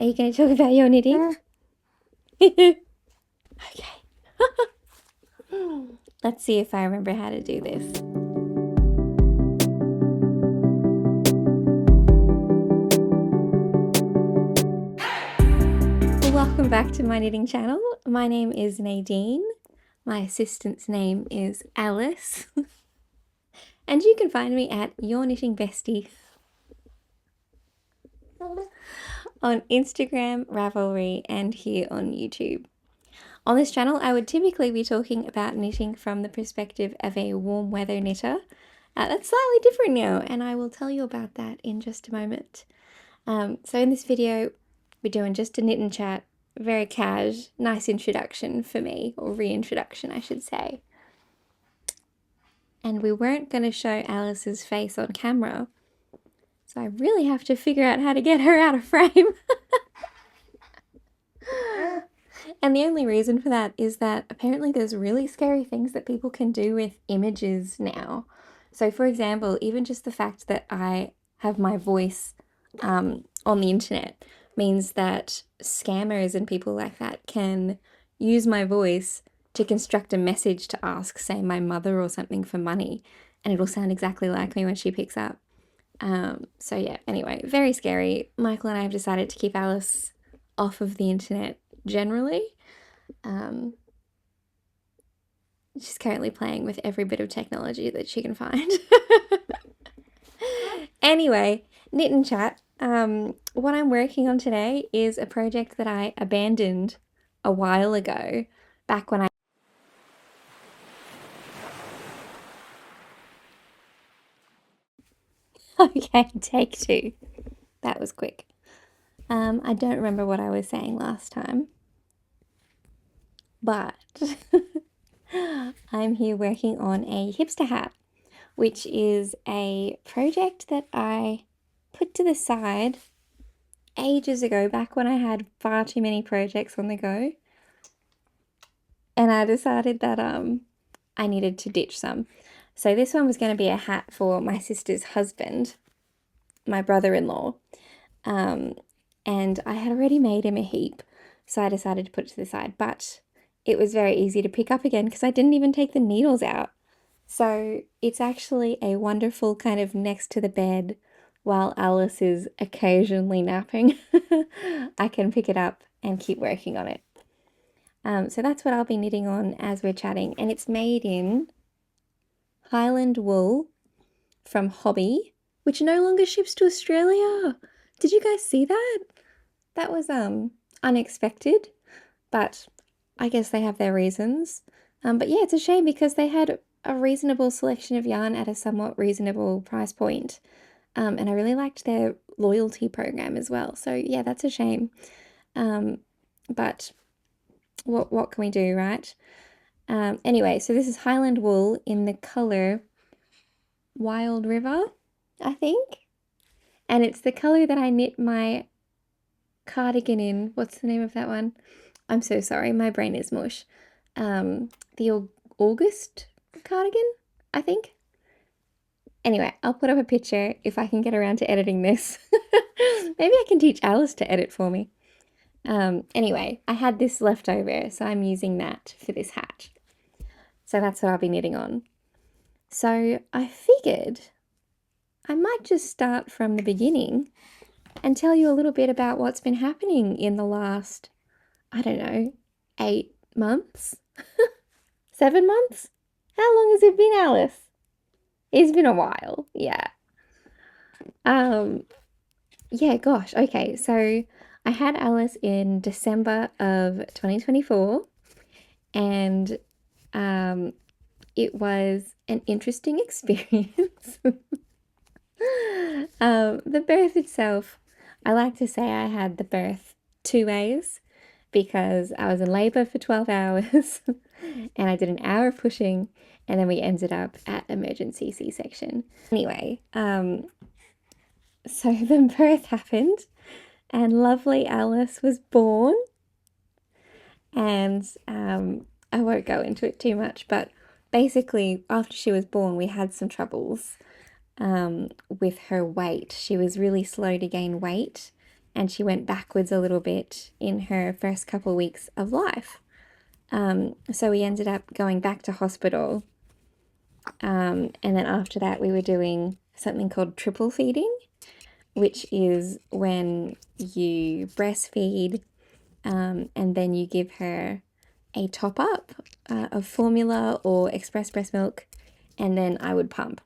Are you going to talk about your knitting? Okay. Let's see if I remember how to do this. Welcome back to my knitting channel. My name is Nadine. My assistant's name is Alice. And you can find me at yourknittingbestie on Instagram, Ravelry, and here on YouTube. On this channel, I would typically be talking about knitting from the perspective of a warm weather knitter. That's slightly different now, and I will tell you about that in just a moment. So in this video, we're doing just a knit and chat, very cash, nice introduction for me, or reintroduction, I should say. And we weren't going to show Alice's face on camera, so I really have to figure out how to get her out of frame. And the only reason for that is that apparently there's really scary things that people can do with images now. So for example, even just the fact that I have my voice on the internet means that scammers and people like that can use my voice to construct a message to ask, say, my mother or something for money, and it'll sound exactly like me when she picks up. So yeah, anyway, very scary. Michael and I have decided to keep Alice off of the internet generally. She's currently playing with every bit of technology that she can find. Anyway, knit and chat. What I'm working on today is a project that I abandoned a while ago, back when I... Okay, take two. That was quick. I don't remember what I was saying last time, but I'm here working on a hipster hat, which is a project that I put to the side ages ago, back when I had far too many projects on the go, and I decided that I needed to ditch some. So this one was going to be a hat for my sister's husband, my brother-in-law, and I had already made him a heap, so I decided to put it to the side, but it was very easy to pick up again because I didn't even take the needles out. So it's actually a wonderful kind of next to the bed while Alice is occasionally napping. I can pick it up and keep working on it. So that's what I'll be knitting on as we're chatting, and it's made in Highland wool from Hobby, which no longer ships to Australia. Did you guys see that? That was unexpected, but I guess they have their reasons. But yeah, it's a shame because they had a reasonable selection of yarn at a somewhat reasonable price point. And I really liked their loyalty program as well. So yeah, that's a shame. But what can we do, right? Anyway, so this is Highland wool in the color Wild River, I think. And it's the color that I knit my cardigan in. What's the name of that one? I'm so sorry, my brain is mush. The August cardigan, I think. Anyway, I'll put up a picture if I can get around to editing this. Maybe I can teach Alice to edit for me. Anyway, I had this left over, so I'm using that for this hat. So that's what I'll be knitting on. So I figured I might just start from the beginning and tell you a little bit about what's been happening in the last, I don't know, 8 months? 7 months? How long has it been, Alice? It's been a while, yeah. Yeah, gosh, okay, so I had Alice in December of 2024, and it was an interesting experience. The birth itself, I like to say I had the birth 2 ways, because I was in labor for 12 hours and I did an hour of pushing, and then we ended up at emergency C-section. Anyway, so the birth happened and lovely Alice was born, and I won't go into it too much, but basically after she was born we had some troubles with her weight. She was really slow to gain weight, and she went backwards a little bit in her first couple weeks of life. So we ended up going back to hospital. And then after that, we were doing something called triple feeding, which is when you breastfeed and then you give her a top up of formula or express breast milk, and then I would pump.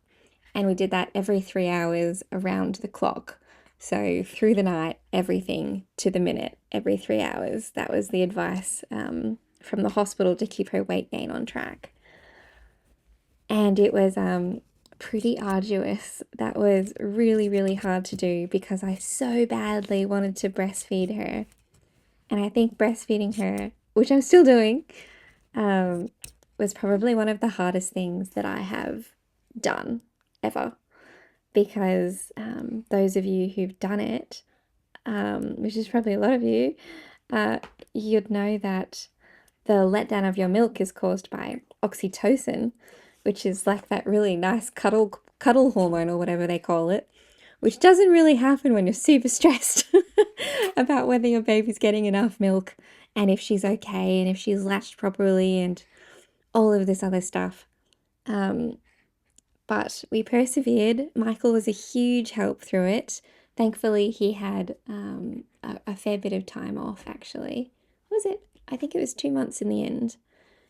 And we did that every 3 hours around the clock. So through the night, everything to the minute, every 3 hours. That was the advice from the hospital to keep her weight gain on track. And it was pretty arduous. That was really, really hard to do because I so badly wanted to breastfeed her. And I think breastfeeding her, which I'm still doing, was probably one of the hardest things that I have done ever. Because those of you who've done it, which is probably a lot of you, you'd know that the letdown of your milk is caused by oxytocin, which is like that really nice cuddle hormone or whatever they call it, which doesn't really happen when you're super stressed about whether your baby's getting enough milk and if she's okay and if she's latched properly and all of this other stuff. But we persevered. Michael was a huge help through it. Thankfully, he had a fair bit of time off, actually. What was it? I think it was 2 months in the end.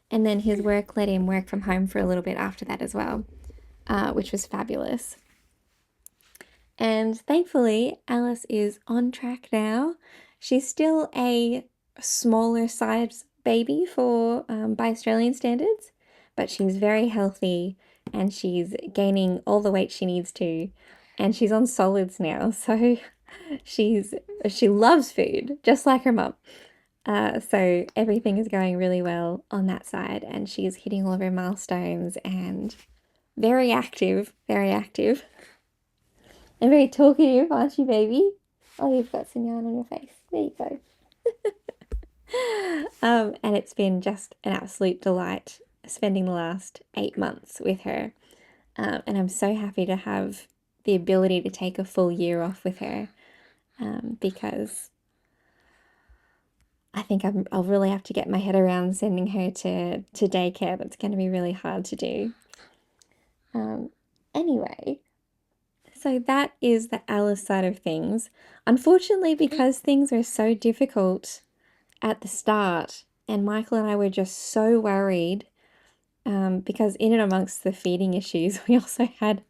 And then his work let him work from home for a little bit after that as well, which was fabulous. And thankfully, Alice is on track now. She's still a smaller size baby by Australian standards, but she's very healthy and she's gaining all the weight she needs to, and she's on solids now. So she loves food, just like her mum. So everything is going really well on that side, and she's hitting all of her milestones and very active, very active. And very talkative, aren't you, baby? Oh, you've got some yarn on your face. There you go. And it's been just an absolute delight spending the last 8 months with her. And I'm so happy to have the ability to take a full year off with her, because I think I'll really have to get my head around sending her to daycare. That's going to be really hard to do. Anyway, so that is the Alice side of things. Unfortunately, because things were so difficult at the start, and Michael and I were just so worried, because in and amongst the feeding issues, we also had,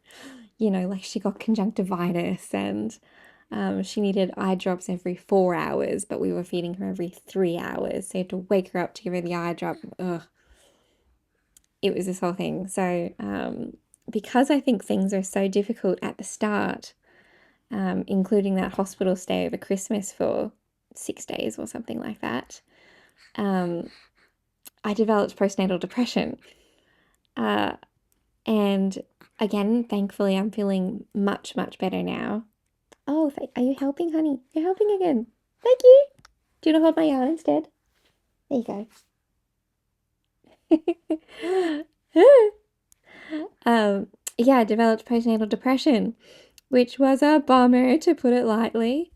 like she got conjunctivitis and she needed eye drops every 4 hours, but we were feeding her every 3 hours. So you had to wake her up to give her the eye drop. Ugh. It was this whole thing. So because I think things are so difficult at the start, including that hospital stay over Christmas for 6 days or something like that, I developed postnatal depression. And again, thankfully, I'm feeling much, much better now. Oh, are you helping, honey? You're helping again. Thank you. Do you want to hold my yarn instead? There you go. Yeah, I developed postnatal depression, which was a bummer, to put it lightly.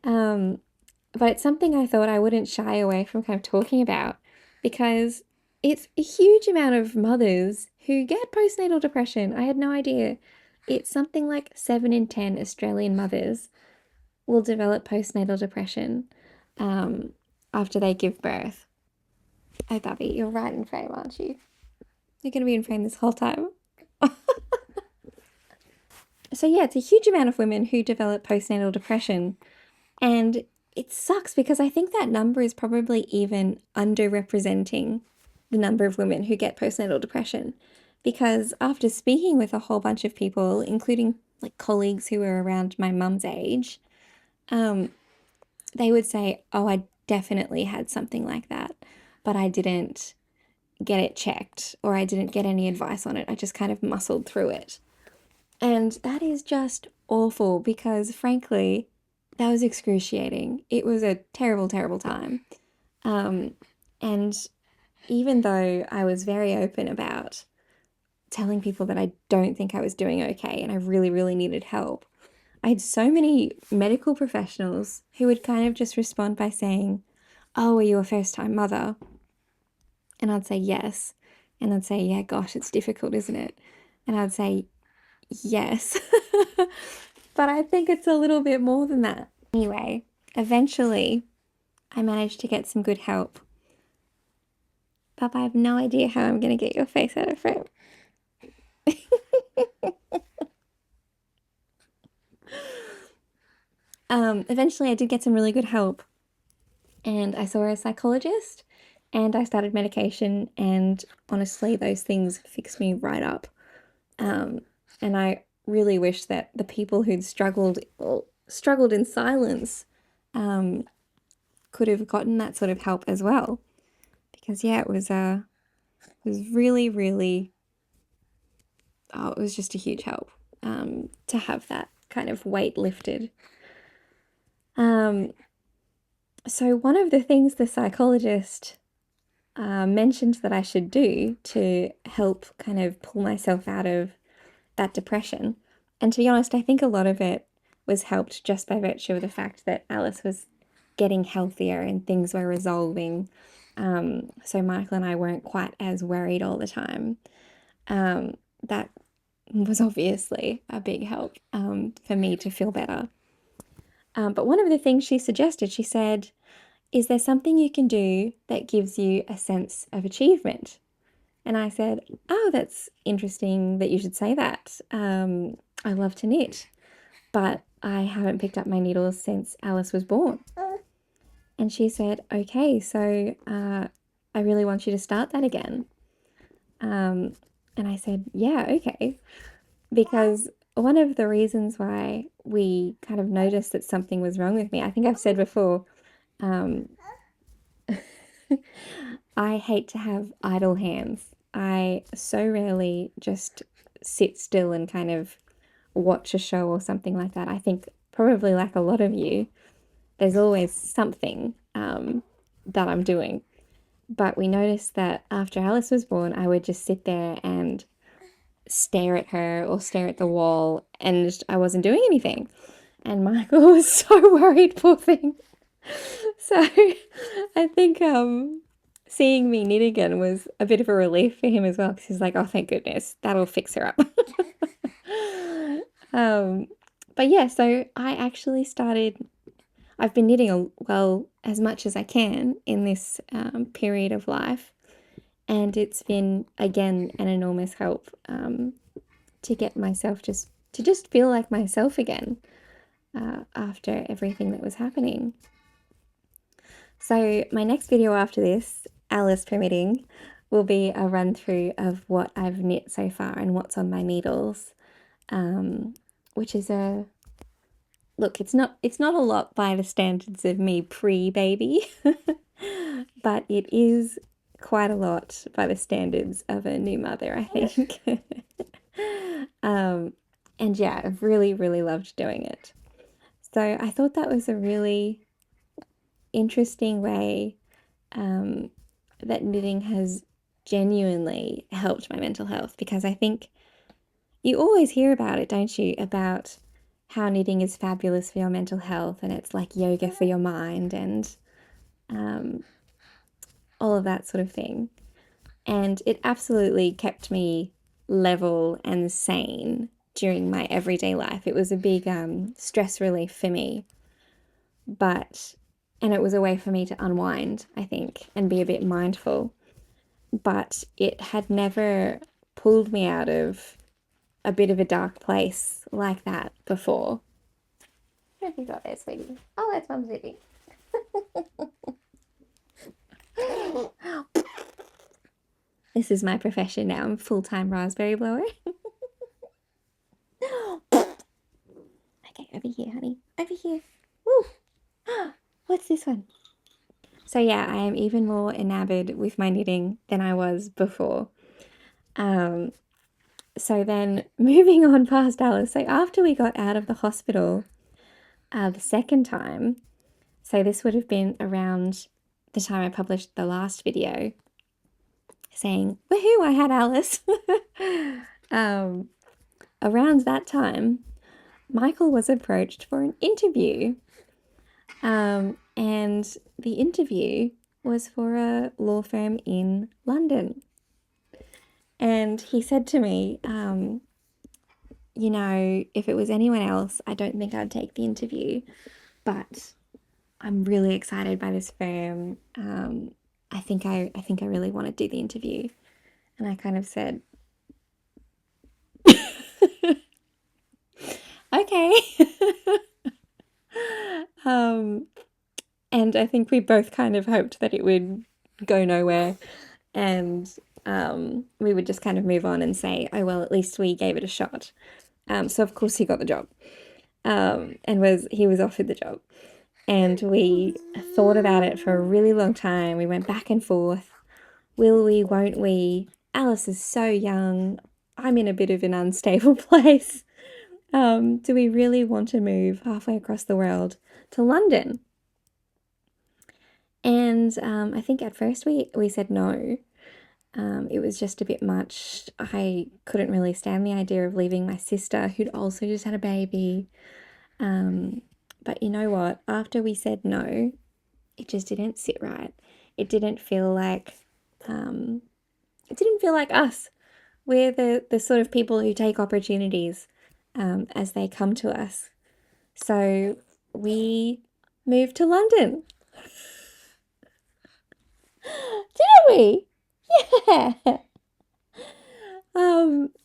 But it's something I thought I wouldn't shy away from kind of talking about, because it's a huge amount of mothers who get postnatal depression. I had no idea. It's something like 7 in 10 Australian mothers will develop postnatal depression after they give birth. Oh, Bubby, you're right in frame, aren't you? You're going to be in frame this whole time. So yeah, it's a huge amount of women who develop postnatal depression, and it sucks because I think that number is probably even underrepresenting the number of women who get postnatal depression, because after speaking with a whole bunch of people, including like colleagues who were around my mum's age, they would say, oh, I definitely had something like that, but I didn't get it checked, or I didn't get any advice on it. I just kind of muscled through it. And that is just awful, because frankly, that was excruciating. It was a terrible, terrible time. And even though I was very open about telling people that I don't think I was doing okay and I really, really needed help, I had so many medical professionals who would kind of just respond by saying, "Oh, are you a first-time mother?" And I'd say, "Yes." And I'd say, "Yeah, gosh, it's difficult, isn't it?" And I'd say, "Yes." But I think it's a little bit more than that. Anyway, eventually I managed to get some good help. But I have no idea how I'm going to get your face out of frame. Eventually I did get some really good help, and I saw a psychologist and I started medication, and honestly those things fixed me right up. And I really wish that the people who'd struggled in silence could have gotten that sort of help as well, because yeah, it was really, really, oh, it was just a huge help to have that kind of weight lifted. So one of the things the psychologist mentioned that I should do to help kind of pull myself out of that depression, and to be honest, I think a lot of it was helped just by virtue of the fact that Alice was getting healthier and things were resolving. So Michael and I weren't quite as worried all the time. That was obviously a big help for me to feel better. But one of the things she suggested, she said, "Is there something you can do that gives you a sense of achievement?" And I said, "Oh, that's interesting that you should say that. I love to knit, but I haven't picked up my needles since Alice was born." And she said, "Okay, so I really want you to start that again." And I said, "Yeah, okay." Because one of the reasons why we kind of noticed that something was wrong with me, I think I've said before, I hate to have idle hands. I so rarely just sit still and kind of watch a show or something like that. I think probably like a lot of you, there's always something that I'm doing. But we noticed that after Alice was born, I would just sit there and stare at her or stare at the wall, and I wasn't doing anything. And Michael was so worried, poor thing. So I think seeing me knit again was a bit of a relief for him as well, because he's like, "Oh, thank goodness, that'll fix her up." But yeah, so I actually I've been knitting as much as I can in this period of life, and it's been again an enormous help to get myself to just feel like myself again after everything that was happening. So my next video after this, Alice permitting, will be a run through of what I've knit so far and what's on my needles, which is look, it's not a lot by the standards of me pre-baby, but it is quite a lot by the standards of a new mother, I think. And yeah, I've really, really loved doing it. So I thought that was a really interesting way that knitting has genuinely helped my mental health, because I think you always hear about it, don't you? About how knitting is fabulous for your mental health, and it's like yoga for your mind, and all of that sort of thing. And it absolutely kept me level and sane during my everyday life. It was a big stress relief for me, and it was a way for me to unwind, I think, and be a bit mindful. But it had never pulled me out of a bit of a dark place like that before. What have you got there, sweetie? Oh, that's Mum's baby. This is my profession now. I'm a full-time raspberry blower. Okay, over here, honey. Over here. Woo! What's this one? So yeah, I am even more enamored with my knitting than I was before. So then moving on past Alice, so after we got out of the hospital the second time, so this would have been around the time I published the last video saying, "Woohoo, I had Alice." Around that time, Michael was approached for an interview. And the interview was for a law firm in London. And he said to me, you know, if it was anyone else, I don't think I'd take the interview, but I'm really excited by this firm. I think I really want to do the interview. And I kind of said, okay. And I think we both kind of hoped that it would go nowhere, and we would just kind of move on and say, oh, well, at least we gave it a shot. So of course he got the job, and he was offered the job. And we thought about it for a really long time. We went back and forth. Will we, won't we? Alice is so young. I'm in a bit of an unstable place. Do we really want to move halfway across the world to London? And I think at first we said no. It was just a bit much. I couldn't really stand the idea of leaving my sister, who'd also just had a baby. But you know what? After we said no, it just didn't sit right. It didn't feel like us. We're the sort of people who take opportunities as they come to us. So we moved to London. Didn't we? Yeah.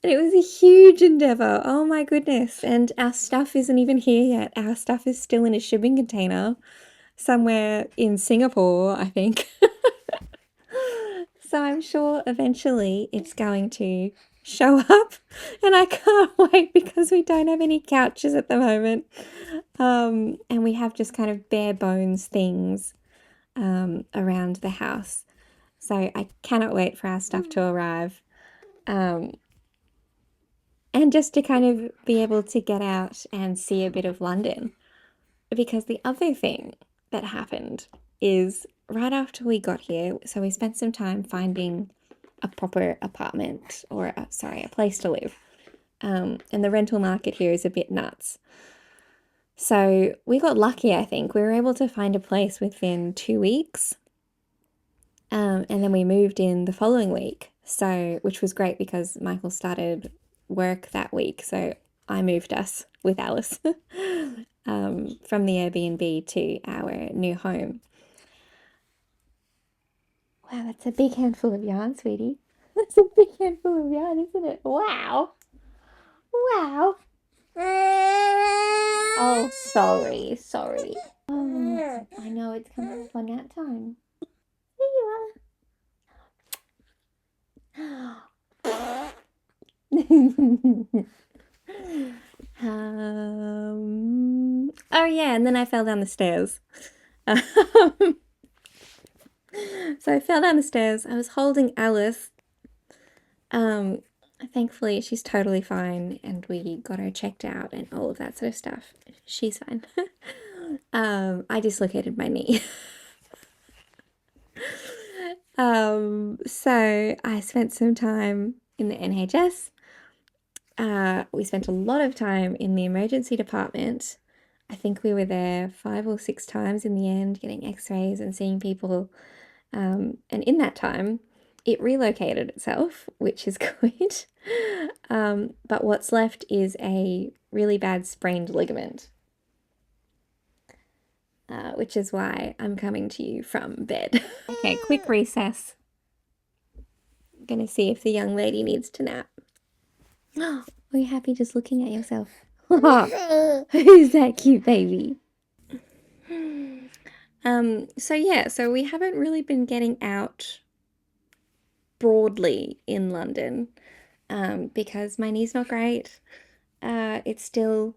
It was a huge endeavor. Oh my goodness. And our stuff isn't even here yet. Our stuff is still in a shipping container somewhere in Singapore, I think. So I'm sure eventually it's going to show up, and I can't wait because we don't have any couches at the moment. And we have just kind of bare bones things around the house. So I cannot wait for our stuff to arrive. And just to kind of be able to get out and see a bit of London. Because the other thing that happened is right after we got here, so we spent some time finding a proper apartment, or a place to live. And the rental market here is a bit nuts. So we got lucky, I think. We were able to find a place within 2 weeks. And then we moved in the following week, which was great because Michael started work that week. So I moved us with Alice from the Airbnb to our new home. Wow, that's a big handful of yarn, sweetie. That's a big handful of yarn, isn't it? Wow. Wow. Oh, sorry. Oh, I know it's coming up on nap time. There you are. Oh yeah, and then I fell down the stairs. So I fell down the stairs. I was holding Alice. Thankfully she's totally fine, and we got her checked out and all of that sort of stuff. She's fine. I dislocated my knee. So I spent some time in the NHS. We spent a lot of time in the emergency department. I think we were there 5 or 6 times in the end, getting x-rays and seeing people. And in that time, it relocated itself, which is good. But what's left is a really bad sprained ligament, which is why I'm coming to you from bed. Okay, quick recess. I'm gonna see if the young lady needs to nap. Are you happy just looking at yourself? Who's that cute baby? So we haven't really been getting out broadly in London because my knee's not great. It's still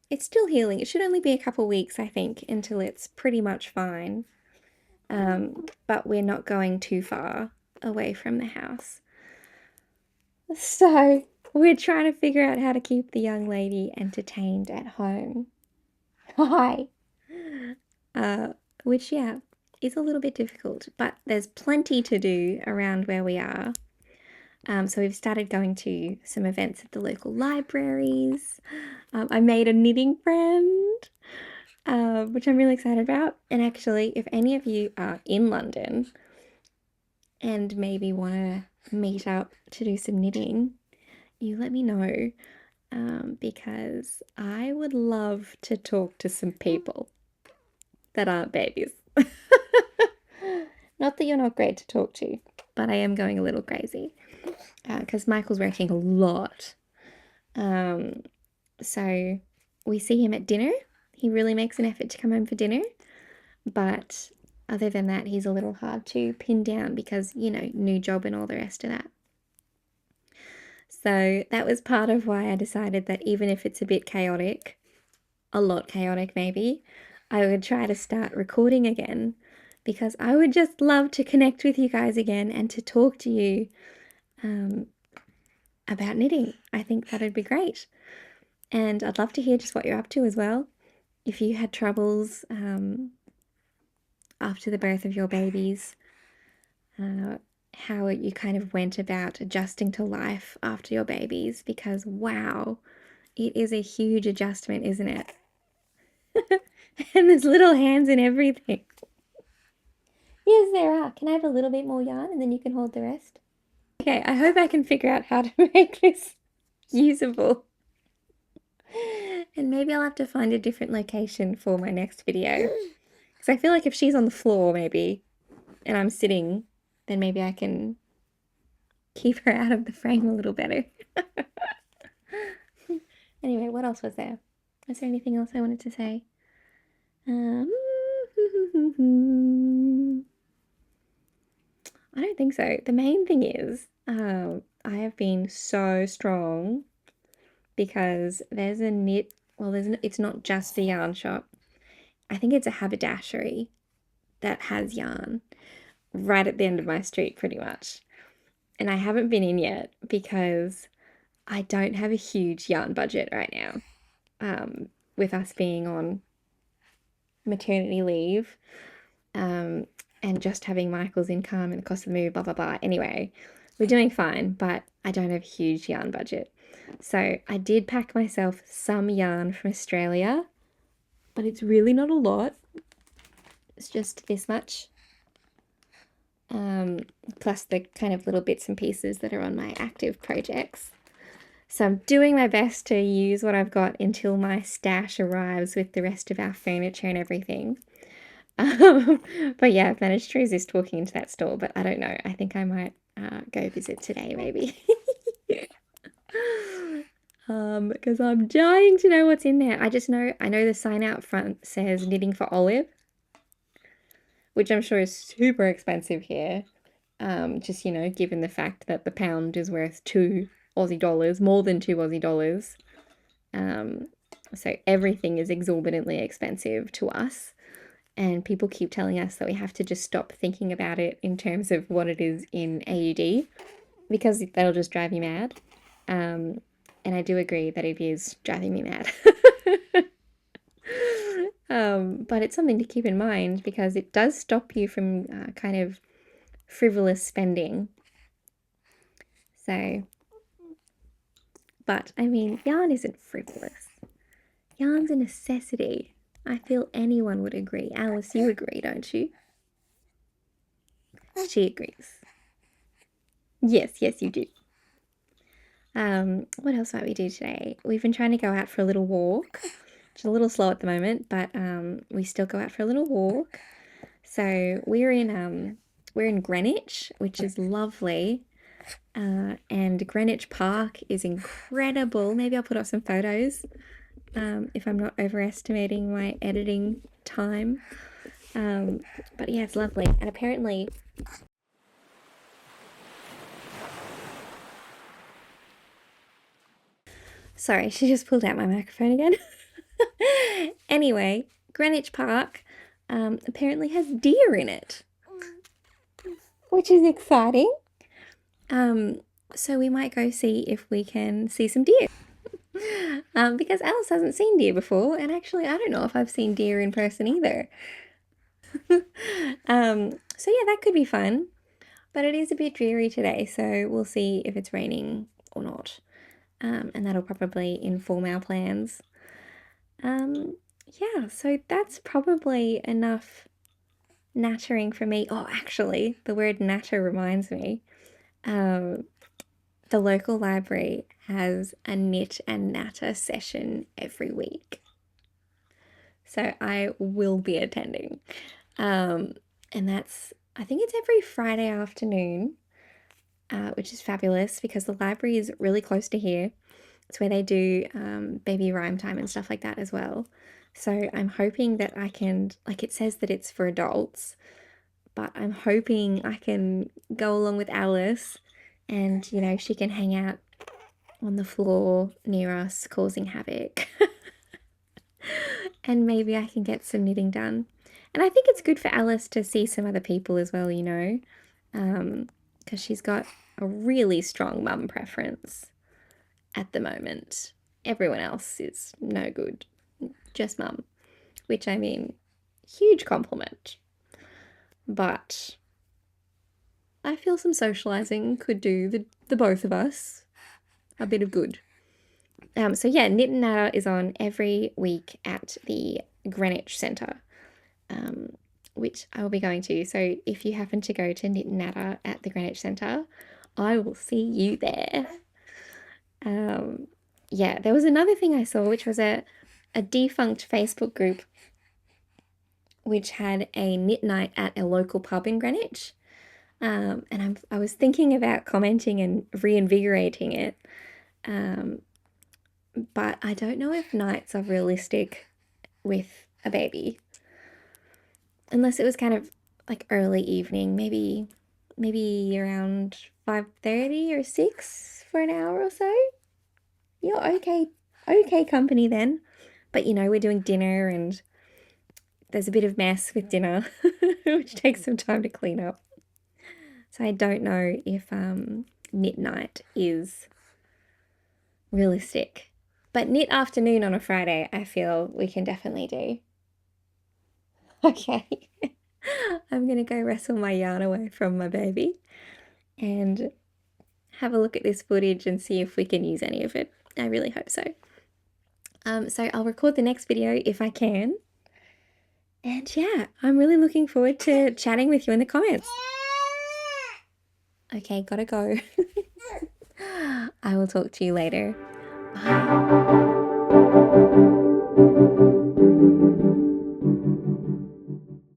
healing. It should only be a couple weeks, I think, until it's pretty much fine. But we're not going too far away from the house. So we're trying to figure out how to keep the young lady entertained at home. Hi. Which, yeah, is a little bit difficult, but there's plenty to do around where we are. So we've started going to some events at the local libraries. I made a knitting friend, which I'm really excited about. And actually, if any of you are in London and maybe want to meet up to do some knitting, you let me know, because I would love to talk to some people that aren't babies. Not that you're not great to talk to, but I am going a little crazy because Michael's working a lot. So we see him at dinner. He really makes an effort to come home for dinner, but other than that, he's a little hard to pin down because, you know, new job and all the rest of that. So that was part of why I decided that even if it's a bit chaotic, a lot chaotic maybe, I would try to start recording again because I would just love to connect with you guys again and to talk to you about knitting. I think that'd be great. And I'd love to hear just what you're up to as well. If you had troubles after the birth of your babies, how you kind of went about adjusting to life after your babies, because wow, it is a huge adjustment, isn't it? And there's little hands and everything. Yes, there are. Can I have a little bit more yarn and then you can hold the rest? Okay, I hope I can figure out how to make this usable. And maybe I'll have to find a different location for my next video. Because I feel like if she's on the floor maybe, and I'm sitting, then maybe I can keep her out of the frame a little better. Anyway, what else was there? Was there anything else I wanted to say? I don't think so. The main thing is, I have been so strong because there's a knit, well, it's not just a yarn shop. I think it's a haberdashery that has yarn right at the end of my street pretty much. And I haven't been in yet because I don't have a huge yarn budget right now. With us being on maternity leave, and just having Michael's income and the cost of the move, blah, blah, blah. Anyway, we're doing fine, but I don't have a huge yarn budget. So I did pack myself some yarn from Australia, but it's really not a lot. It's just this much. Plus the kind of little bits and pieces that are on my active projects. So I'm doing my best to use what I've got until my stash arrives with the rest of our furniture and everything. But yeah, I've managed to resist walking into that store, but I don't know. I think I might go visit today maybe. Because I'm dying to know what's in there. I know the sign out front says knitting for Olive, which I'm sure is super expensive here. Just, you know, given the fact that the pound is worth 2 Aussie dollars, more than 2 Aussie dollars. So everything is exorbitantly expensive to us. And people keep telling us that we have to just stop thinking about it in terms of what it is in AUD, because that'll just drive you mad. And I do agree that it is driving me mad. But it's something to keep in mind because it does stop you from kind of frivolous spending. So, but I mean, yarn isn't frivolous. Yarn's a necessity. I feel anyone would agree. Alice, you agree, don't you? She agrees. Yes, you do. What else might we do today? We've been trying to go out for a little walk. It's a little slow at the moment, but we still go out for a little walk. So we're in Greenwich, which is lovely. And Greenwich Park is incredible. Maybe I'll put up some photos if I'm not overestimating my editing time. But yeah, it's lovely. And apparently... Sorry, she just pulled out my microphone again. Anyway, Greenwich Park apparently has deer in it, which is exciting. So we might go see if we can see some deer. Because Alice hasn't seen deer before, and actually I don't know if I've seen deer in person either. So yeah, that could be fun. But it is a bit dreary today, so we'll see if it's raining or not. And that'll probably inform our plans. Yeah, so that's probably enough nattering for me. Oh, actually, the word natter reminds me. The local library has a knit and natter session every week. So I will be attending. And that's, I think it's every Friday afternoon, which is fabulous because the library is really close to here. It's where they do baby rhyme time and stuff like that as well. So I'm hoping that I can, like it says that it's for adults, but I'm hoping I can go along with Alice and, you know, she can hang out on the floor near us causing havoc. And maybe I can get some knitting done. And I think it's good for Alice to see some other people as well, you know, because she's got a really strong mum preference at the moment. Everyone else is no good, just mum, which I mean, huge compliment. But I feel some socializing could do the both of us a bit of good. So yeah, Knit and Natter is on every week at the Greenwich Centre, which I will be going to. So if you happen to go to Knit and Natter at the Greenwich Centre, I will see you there. Yeah, there was another thing I saw, which was a defunct Facebook group which had a knit night at a local pub in Greenwich. And I was thinking about commenting and reinvigorating it. But I don't know if nights are realistic with a baby. Unless it was kind of like early evening, maybe around 5:30 or 6 for an hour or so. You're okay company then. But you know, we're doing dinner and there's a bit of mess with dinner, which takes some time to clean up. So I don't know if knit night is realistic. But knit afternoon on a Friday, I feel we can definitely do. Okay. I'm going to go wrestle my yarn away from my baby and have a look at this footage and see if we can use any of it. I really hope so. So I'll record the next video if I can. And yeah, I'm really looking forward to chatting with you in the comments. Okay, gotta go. I will talk to you later. Bye.